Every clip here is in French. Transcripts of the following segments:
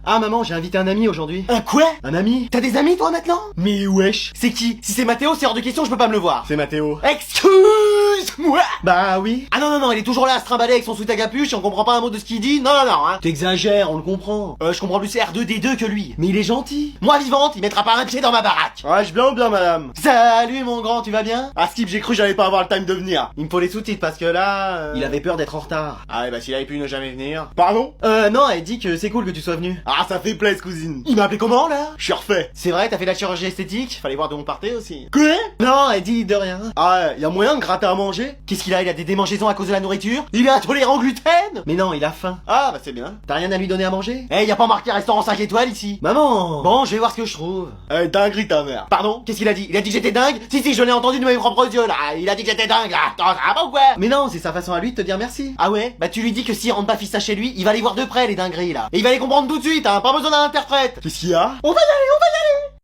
Ah maman, j'ai invité un ami aujourd'hui. Un quoi? Un ami? T'as des amis toi maintenant? Mais wesh. C'est qui? Si c'est Mathéo, c'est hors de question, je peux pas me le voir. C'est Mathéo. Excuse-moi! Bah oui. Ah non, il est toujours là à se trimballer avec son sweat à capuche et on comprend pas un mot de ce qu'il dit. Non, hein. T'exagères, on le comprend. Je comprends plus R2D2 que lui. Mais il est gentil. Moi vivante, il mettra pas un pied dans ma baraque. Ouais, je viens ou bien madame? Salut mon grand, tu vas bien? Ah Skip, j'ai cru que j'allais pas avoir le time de venir. Il me faut les sous-titres parce que là... Il avait peur d'être en retard. Ah ouais, bah s'il avait pu ne jamais venir. Pardon? Non, elle dit que c'est cool que tu sois venu. Ah, ça fait plaisir, cousine. Il m'a appelé comment là? Je suis refait. C'est vrai, t'as fait la chirurgie esthétique? Fallait voir d'où on partait aussi. Quoi? Non, elle dit de rien. Ah, y a moyen de gratter à manger? Qu'est-ce qu'il a? Il a des démangeaisons à cause de la nourriture? Il est intolérant au gluten? Mais non, il a faim. Ah bah c'est bien. T'as rien à lui donner à manger? Eh, y a pas marqué restaurant 5 étoiles ici. Maman! Bon, je vais voir ce que je trouve. Dinguerie ta mère. Pardon? Qu'est-ce qu'il a dit? Il a dit que j'étais dingue? Si, je l'ai entendu de mes propres yeux là. Il a dit que j'étais dingue là. Attends, ça va pas ou quoi? Mais non, c'est sa façon à lui de te dire merci. Ah ouais? Bah tu lui dis que s'il rentre pas fissa chez lui, il va les voir de près les dingueries là. Et il va les comprendre tout de suite, hein. Pas besoin d'un interprète. Qu'est-ce qu'il y a? On va y aller.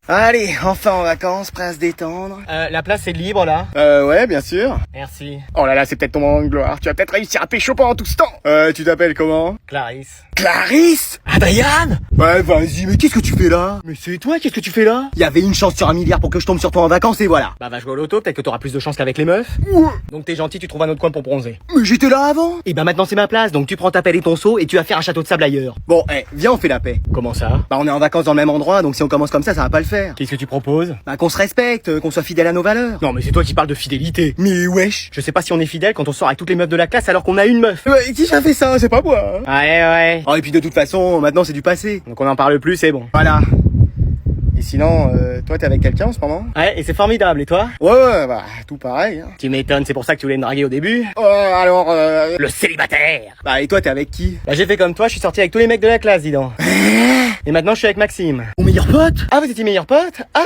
Allez, enfin en vacances, prêt à se détendre. La place est libre là. Ouais, bien sûr. Merci. Oh là là, c'est peut-être ton moment de gloire. Tu vas peut-être réussir à pécho pendant tout ce temps. Tu t'appelles comment? Clarisse. Clarisse? Adriane? Ouais, vas-y, mais qu'est-ce que tu fais là? Mais c'est toi, qu'est-ce que tu fais là? Il y avait une chance sur un milliard pour que je tombe sur toi en vacances et voilà. Bah va jouer au loto, peut-être que t'auras plus de chance qu'avec les meufs. Ouais. Donc t'es gentil, tu trouves un autre coin pour bronzer. Mais j'étais là avant. Et bah maintenant c'est ma place, donc tu prends ta pelle et ton seau et tu vas faire un château de sable ailleurs. Bon, viens, on fait la paix. Comment ça? Bah on est en vacances dans le même endroit, donc si on commence comme ça va pas le faire. Qu'est-ce que tu proposes? Bah qu'on se respecte, qu'on soit fidèle à nos valeurs. Non mais c'est toi qui parles de fidélité. Mais wesh. Je sais pas si on est fidèle quand on sort avec toutes les meufs de la classe alors qu'on a une meuf. Ouais, qui a fait ça? C'est pas moi. Hein. Ouais. Oh, et puis de toute façon, maintenant c'est du passé. Donc on en parle plus, c'est bon. Voilà. Et sinon, toi t'es avec quelqu'un en ce moment? Ouais, et c'est formidable, et toi? Ouais, bah tout pareil. Hein. Tu m'étonnes, c'est pour ça que tu voulais me draguer au début? Alors, Le célibataire! Bah et toi t'es avec qui? Bah j'ai fait comme toi, je suis sorti avec tous les mecs de la classe, dis donc. Et maintenant je suis avec Maxime. Mon meilleur pote? Ah, vous étiez meilleurs potes? Ah,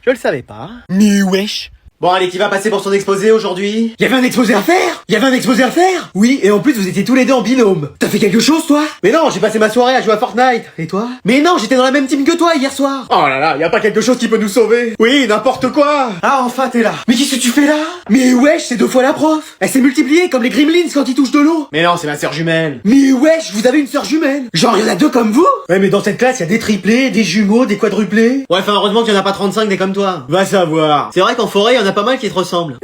je le savais pas. Mais wesh. Bon allez, qui va passer pour son exposé aujourd'hui? Y'avait un exposé à faire? Oui, et en plus vous étiez tous les deux en binôme. T'as fait quelque chose toi? Mais non, j'ai passé ma soirée à jouer à Fortnite. Et toi? Mais non, j'étais dans la même team que toi hier soir. Oh là là, y a pas quelque chose qui peut nous sauver? Oui, n'importe quoi. Ah, enfin t'es là. Mais qu'est-ce que tu fais là? Mais wesh, c'est 2 fois la prof. Elle s'est multipliée comme les gremlins quand ils touchent de l'eau. Mais non, c'est ma sœur jumelle. Mais wesh, vous avez une sœur jumelle? Genre y'en a 2 comme vous? Ouais, mais dans cette classe y a des triplés, des jumeaux, des quadruplés. Ouais, enfin heureusement qu'il y en a pas 35 des comme toi. Va savoir. C'est vrai qu'en forêt, y en a pas mal qui te ressemblent.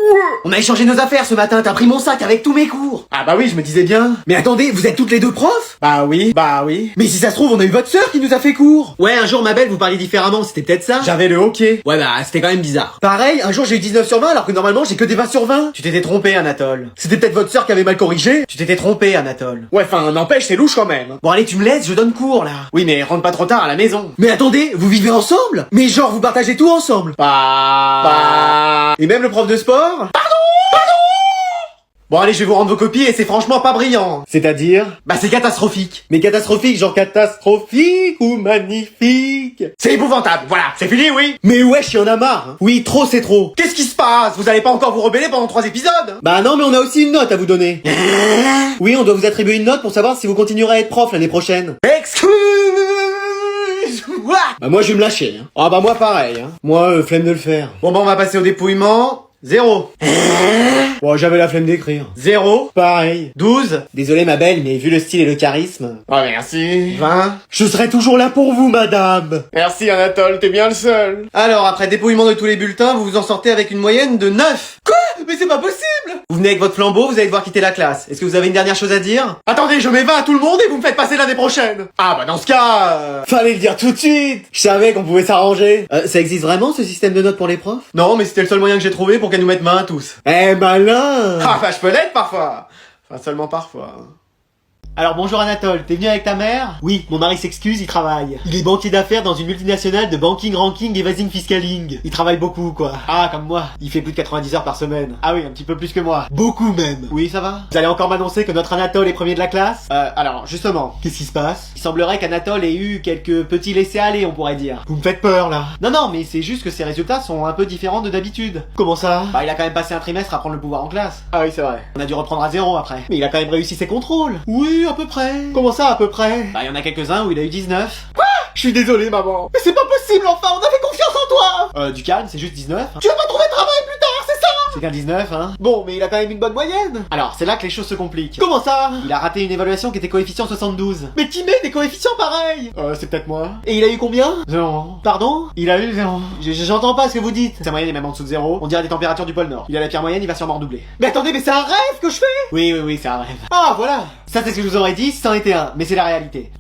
On a échangé nos affaires ce matin, t'as pris mon sac avec tous mes cours. Ah bah oui, je me disais bien. Mais attendez, vous êtes toutes les 2 profs? Bah oui. Mais si ça se trouve, on a eu votre sœur qui nous a fait cours. Ouais, un jour ma belle, vous parliez différemment, c'était peut-être ça? J'avais le hockey. Ouais bah, c'était quand même bizarre. Pareil, un jour j'ai eu 19 sur 20 alors que normalement j'ai que des 20 sur 20. Tu t'étais trompé, Anatole. C'était peut-être votre sœur qui avait mal corrigé. Tu t'étais trompé, Anatole. Ouais, enfin, n'empêche, c'est louche quand même. Bon allez, tu me laisses, je donne cours là. Oui, mais rentre pas trop tard à la maison. Mais attendez, vous vivez ensemble? Mais genre, vous partagez tout ensemble? Et même le prof de sport? Bon allez, je vais vous rendre vos copies et c'est franchement pas brillant. C'est-à-dire? Bah c'est catastrophique. Mais catastrophique, genre catastrophique ou magnifique? C'est épouvantable, voilà, c'est fini, oui. Mais wesh, y'en a marre. Hein. Oui, trop c'est trop. Qu'est-ce qui se passe? Vous allez pas encore vous rebeller pendant 3 épisodes? Bah non, mais on a aussi une note à vous donner. Oui, on doit vous attribuer une note pour savoir si vous continuerez à être prof l'année prochaine. Excuse-moi. Bah moi je vais me lâcher. Hein. Ah bah moi pareil. Hein. Moi, flemme de le faire. Bon bah on va passer au dépouillement. 0. Bon, j'avais la flemme d'écrire. 0. Pareil. 12. Désolé ma belle, mais vu le style et le charisme... Oh merci. 20. Je serai toujours là pour vous, madame. Merci Anatole, t'es bien le seul. Alors, après dépouillement de tous les bulletins, vous vous en sortez avec une moyenne de 9. Quoi? Mais c'est pas possible. Vous venez avec votre flambeau, vous allez devoir quitter la classe. Est-ce que vous avez une dernière chose à dire? Attendez, je mets 20 à tout le monde et vous me faites passer l'année prochaine. Ah bah dans ce cas... Fallait le dire tout de suite. Je savais qu'on pouvait s'arranger. Ça existe vraiment ce système de notes pour les profs? Non, mais c'était le seul moyen que j'ai trouvé pour qu'elle nous mette main à tous. Eh malin. Ah bah je peux l'être parfois. Enfin seulement parfois. Alors bonjour Anatole, t'es venu avec ta mère? Oui, mon mari s'excuse, il travaille. Il est banquier d'affaires dans une multinationale de banking, ranking et vasing fiscaling. Il travaille beaucoup quoi. Ah, comme moi. Il fait plus de 90 heures par semaine. Ah oui, un petit peu plus que moi. Beaucoup même. Oui, ça va? Vous allez encore m'annoncer que notre Anatole est premier de la classe? Alors, justement, Qu'est-ce qui se passe? il semblerait qu'Anatole ait eu quelques petits laissés-aller, on pourrait dire. Vous me faites peur là. Non, mais c'est juste que ses résultats sont un peu différents de d'habitude. Comment ça? Bah, il a quand même passé un trimestre à prendre le pouvoir en classe. Ah oui, c'est vrai. On a dû reprendre à 0 après. Mais il a quand même réussi ses contrôles. Oui, à peu près. Comment ça, à peu près? Bah, il y en a quelques-uns où il a eu 19. Je suis désolé, maman. Mais c'est pas possible, enfin, on avait confiance en toi. Du calme, c'est juste 19. Tu vas pas trouver de travail plus tard, c'est ça? C'est qu'un 19, hein. Bon, mais il a quand même une bonne moyenne. Alors, c'est là que les choses se compliquent. Comment ça? Il a raté une évaluation qui était coefficient 72. Mais qui met des coefficients pareils? C'est peut-être moi. Et il a eu combien? 0. Pardon? Il a eu 0. J'entends pas ce que vous dites. Sa moyenne est même en dessous de 0. On dirait des températures du pôle Nord. Il a la pire moyenne, il va sûrement redoubler. Mais attendez, mais c'est un rêve que je fais? Oui, c'est un rêve. Ah, voilà. Ça, c'est ce que je vous aurais dit si c'en était un. Mais c'est la réalité.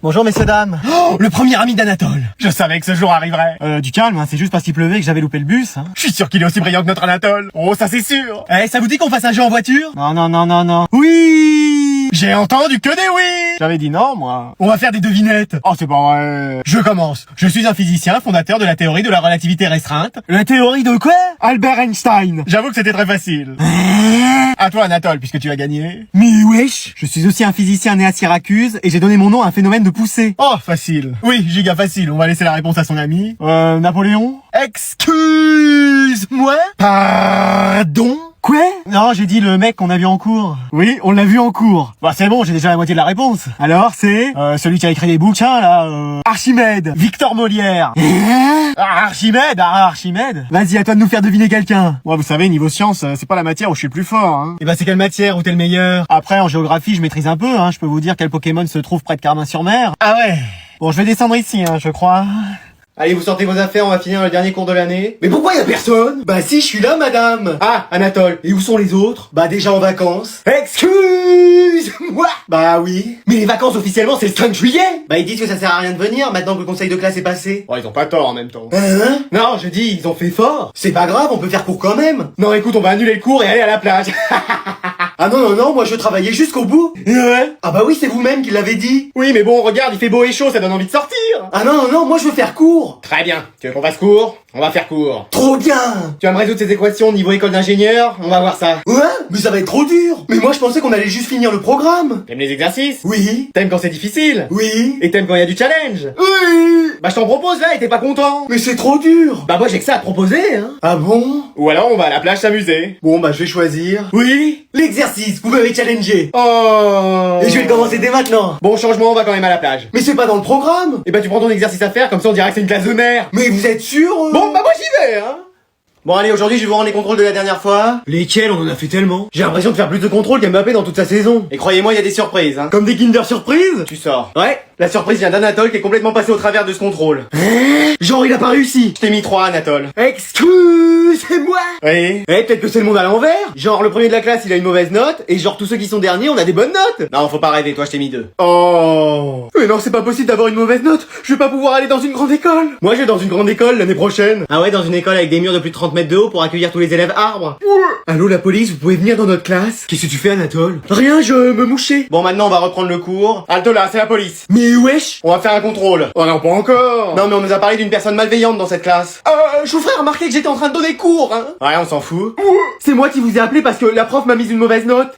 Bonjour messieurs dames. Oh, le premier ami d'Anatole. Je savais que ce jour arriverait. Du calme, hein, c'est juste parce qu'il pleuvait que j'avais loupé le bus. Hein. Je suis sûr qu'il est aussi brillant que notre Anatole. Oh, ça c'est sûr. Eh, ça vous dit qu'on fasse un jeu en voiture? Non. Oui. J'ai entendu que des oui. J'avais dit non, moi. On va faire des devinettes. Oh, c'est pas vrai. Je commence. Je suis un physicien fondateur de la théorie de la relativité restreinte. La théorie de quoi? Albert Einstein. J'avoue que c'était très facile. À toi Anatole, puisque tu as gagné. Mais wesh. Je suis aussi un physicien né à Syracuse et j'ai donné mon nom à un phénomène de poussée. Oh, facile. Oui, giga facile. On va laisser la réponse à son ami. Napoléon? Excuse-moi. Pardon? Quoi? Non, j'ai dit le mec qu'on a vu en cours. Oui, on l'a vu en cours. Bah c'est bon, j'ai déjà la moitié de la réponse. Alors c'est celui qui a écrit les bouquins là, Archimède, Victor Molière. Archimède. Vas-y, à toi de nous faire deviner quelqu'un. Moi, vous savez, niveau science, c'est pas la matière où je suis le plus fort, hein. Et bah c'est quelle matière où t'es le meilleur? Après en géographie, je maîtrise un peu, hein. Je peux vous dire quel Pokémon se trouve près de Carmin-sur-Mer. Ah ouais. Bon, je vais descendre ici, hein, je crois. Allez, vous sortez vos affaires, on va finir le dernier cours de l'année. Mais pourquoi y a personne? Bah si, je suis là, madame. Ah, Anatole. Et où sont les autres? Bah déjà en vacances. Excuse-moi. Bah oui. Mais les vacances officiellement c'est le 5 juillet. Bah ils disent que ça sert à rien de venir maintenant que le conseil de classe est passé. Oh, ils ont pas tort en même temps. Hein? Non, je dis, ils ont fait fort. C'est pas grave, on peut faire cours quand même. Non, écoute, on va annuler le cours et aller à la plage. Ah non, moi je travaillais jusqu'au bout. Ouais. Ah bah oui, c'est vous-même qui l'avez dit. Oui, mais bon, regarde, il fait beau et chaud, ça donne envie de sortir. Ah non, moi je veux faire cours. Très bien. Tu veux qu'on fasse cours? On va faire cours. Trop bien. Tu vas me résoudre ces équations niveau école d'ingénieur? On va voir ça. Ouais, mais ça va être trop dur. Mais moi je pensais qu'on allait juste finir le programme. T'aimes les exercices? Oui. T'aimes quand c'est difficile? Oui. Et t'aimes quand il y a du challenge? Oui. Bah je t'en propose là et t'es pas content. Mais c'est trop dur. Bah moi j'ai que ça à te proposer, hein. Ah bon? Ou alors on va à la plage s'amuser. Bon bah je vais choisir. Oui. L'exercice, vous m'avez challengé. Oh. Et je vais le commencer dès maintenant. Bon changement, on va quand même à la plage. Mais c'est pas dans le programme. Et bah tu prends ton exercice à faire, comme ça on dirait que c'est une classe de mer. Mais vous êtes sûr? Bon bah moi j'y vais, hein. Bon allez, aujourd'hui je vais vous rendre les contrôles de la dernière fois. Lesquels? On en a fait tellement. J'ai l'impression de faire plus de contrôles qu'Mbappé dans toute sa saison. Et croyez-moi, il y a des surprises, hein. Comme des Kinder Surprise. Tu sors. Ouais, la surprise vient d'Anatole qui est complètement passé au travers de ce contrôle. Genre il a pas réussi. Je t'ai mis 3 Anatole. Excusez-moi. Oui. Eh, peut-être que c'est le monde à l'envers. Genre le premier de la classe il a une mauvaise note, et genre tous ceux qui sont derniers on a des bonnes notes. Non, faut pas rêver, toi je t'ai mis 2. Oh. Mais non, c'est pas possible d'avoir une mauvaise note. Je vais pas pouvoir aller dans une grande école. Moi je vais dans une grande école l'année prochaine. Ah ouais, dans une école avec des murs de plus de 30 mètres de haut pour accueillir tous les élèves arbres. Allô la police, vous pouvez venir dans notre classe? Qu'est-ce que tu fais Anatole? Rien, je me mouchais. Bon maintenant on va reprendre le cours. Halte là, c'est la police. Mais wesh. On va faire un contrôle. Oh non, pas encore. Non mais on nous a parlé d'une personne malveillante dans cette classe. Je vous ferai remarquer que j'étais en train de donner cours, hein. Ouais, on s'en fout. C'est moi qui vous ai appelé parce que la prof m'a mis une mauvaise note.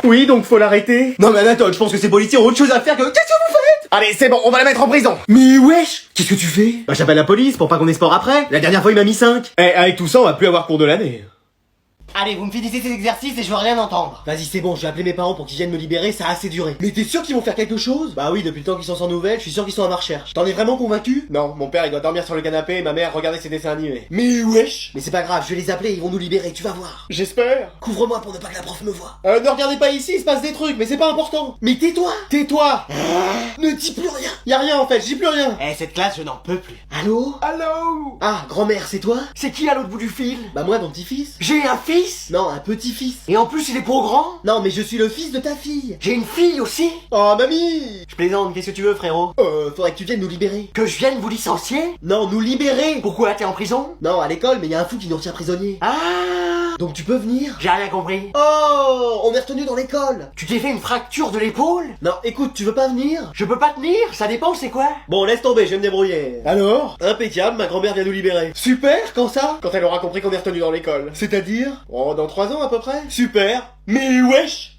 Oui, donc faut l'arrêter. Non mais Anatole, je pense que ces policiers ont autre chose à faire que... Qu'est-ce que vous faites? Allez, c'est bon, on va la mettre en prison. Mais wesh. Qu'est-ce que tu fais? Bah j'appelle la police pour pas qu'on ait sport après. La dernière fois il m'a mis 5. Eh, avec tout ça, on va plus avoir cours de l'année. Allez, vous me finissez ces exercices et je veux rien entendre. Vas-y, c'est bon, je vais appeler mes parents pour qu'ils viennent me libérer, ça a assez duré. Mais t'es sûr qu'ils vont faire quelque chose? Bah oui, depuis le temps qu'ils sont sans nouvelles, je suis sûr qu'ils sont à ma recherche. T'en es vraiment convaincu? Non, mon père il doit dormir sur le canapé et ma mère regarder ses dessins animés. Mais wesh. Mais c'est pas grave, je vais les appeler, ils vont nous libérer, tu vas voir. J'espère. Couvre-moi pour ne pas que la prof me voie. Ne regardez pas ici, il se passe des trucs, mais c'est pas important. Mais tais-toi. Tais-toi. Ne dis plus rien. Y a rien en fait, je dis plus rien. Eh, cette classe, je n'en peux plus. Allô? Allô. Ah, grand-mère, c'est toi? C'est qui à l'autre bout du fil? Bah moi, ton petit-fils. J'ai un fils? Non, un petit-fils. Et en plus il est pas grand? Non, mais je suis le fils de ta fille. J'ai une fille aussi? Oh mamie. Je plaisante, qu'est-ce que tu veux, frérot? Faudrait que tu viennes nous libérer. Que je vienne vous licencier? Non, nous libérer. Pourquoi, t'es en prison? Non, à l'école, mais y a un fou qui nous retient prisonniers. Ah! Donc tu peux venir? J'ai rien compris. Oh, on est retenu dans l'école. Tu t'es fait une fracture de l'épaule? Non, écoute, tu veux pas venir? Je peux pas tenir, ça dépend c'est quoi? Bon, laisse tomber, je vais me débrouiller. Alors? Impeccable, ma grand-mère vient nous libérer. Super, quand ça? Quand elle aura compris qu'on est retenu dans l'école. C'est-à-dire? Oh, dans 3 ans à peu près. Super. Mais wesh.